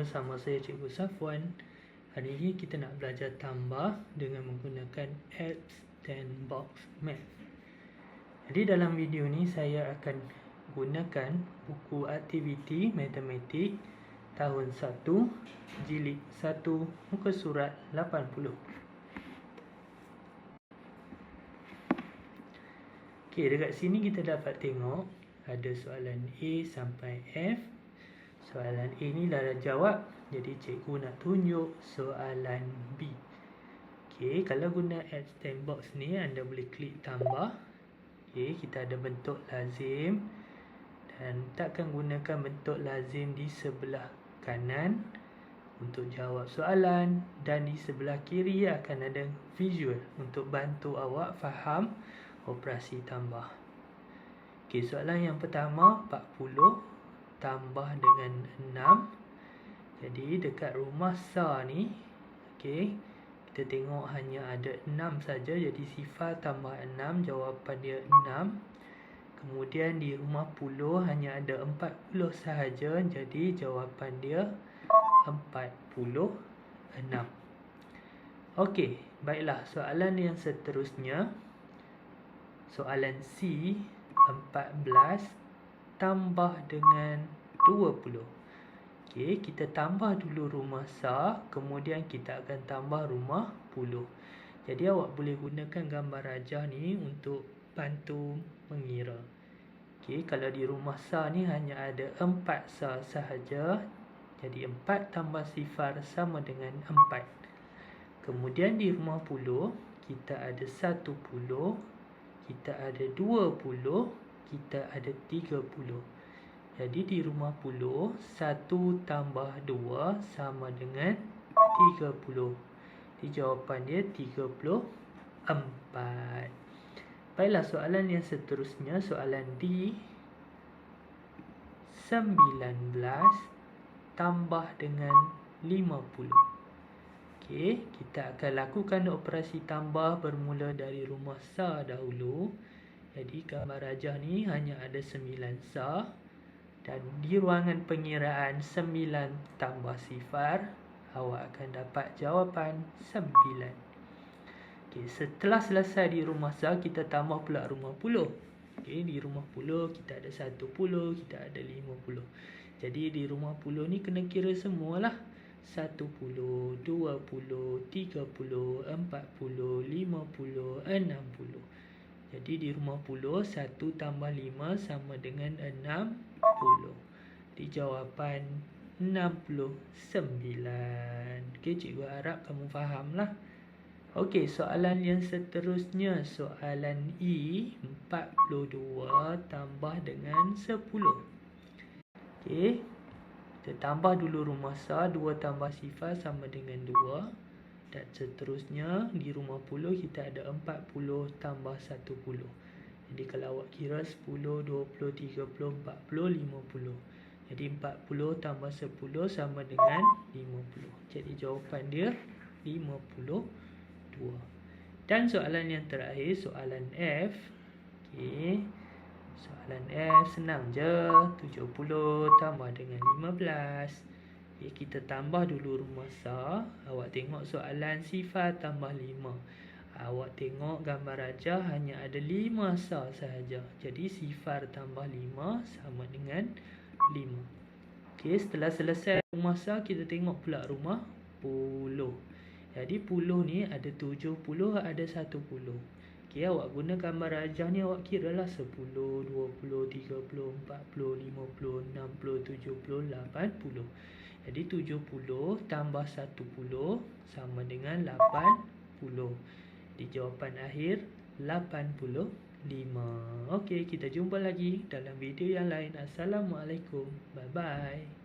Bersama saya Cikgu Safwan. Hari ini kita nak belajar tambah dengan menggunakan Apps Sandbox Math. Jadi dalam video ni saya akan gunakan buku aktiviti matematik tahun 1 jilid 1 muka surat 80. Okey, dekat sini kita dapat tengok ada soalan A sampai F. Soalan A ni dah jawab, jadi cikgu nak tunjuk soalan B. Okey, kalau guna Apps Sandbox ni anda boleh klik tambah. Okey, kita ada bentuk lazim dan takkan gunakan bentuk lazim di sebelah kanan untuk jawab soalan, dan di sebelah kiri akan ada visual untuk bantu awak faham operasi tambah. Okey, soalan yang pertama 40 tambah dengan 6. Jadi dekat rumah SAR ni, okey, kita tengok hanya ada 6 saja, jadi sifar tambah 6, jawapan dia 6. Kemudian di rumah puluh hanya ada 40 sahaja, jadi jawapan dia 46. Okey, baiklah, soalan yang seterusnya, soalan C, 14 tambah dengan 20. Okey, kita tambah dulu rumah SAR, kemudian kita akan tambah rumah puluh. Jadi awak boleh gunakan gambar rajah ni untuk bantu mengira. Okey, kalau di rumah SAR ni hanya ada 4 SAR sahaja, jadi 4 tambah sifar sama dengan 4. Kemudian di rumah puluh kita ada 10, kita ada 20, kita ada 30. Jadi di rumah puluh 1 tambah 2 sama dengan 30. Jadi jawapan dia 34. Baiklah, soalan yang seterusnya, soalan D, 19 tambah dengan 50. Okey, kita akan lakukan operasi tambah bermula dari rumah SAR dahulu. Jadi gambar rajah ni hanya ada 9 SAR, dan di ruangan pengiraan 9 tambah sifar, awak akan dapat jawapan 9. Okey, setelah selesai di rumah SAR, kita tambah pula rumah puluh. Okey, di rumah puluh kita ada 10, kita ada 50. Jadi di rumah puluh ni kena kira semualah. 10, 20, 30, 40, 50, 60. Jadi di rumah puluh 1 tambah 5 sama dengan 60. Jadi jawapan 69. Okey, cikgu harap kamu fahamlah. Okey, soalan yang seterusnya, soalan E, 42 tambah dengan 10. Okey, kita tambah dulu rumah SAR, 2 tambah sifar sama dengan 2. Dan seterusnya di rumah puluh kita ada 40 tambah 10. Jadi kalau awak kira 10, 20, 30, 40, 50. Jadi 40 tambah 10 sama dengan 50. Jadi jawapan dia 52. Dan soalan yang terakhir, soalan F. Okey, soalan F senang je, 70 tambah dengan 15. Okay, kita tambah dulu rumah SAR. Awak tengok soalan sifar tambah 5. Awak tengok gambar rajah hanya ada 5 SAR sahaja. Jadi sifar tambah 5 sama dengan 5. Okey, setelah selesai rumah SAR, kita tengok pula rumah puluh. Jadi puluh ni ada 70, ada 10. Okey, awak guna gambar rajah ni, awak kira lah 10, 20, 30, 40, 50, 60, 70, 80. Jadi 70 tambah 10 sama dengan 80. Di jawapan akhir 85. Okey, kita jumpa lagi dalam video yang lain. Assalamualaikum. Bye bye.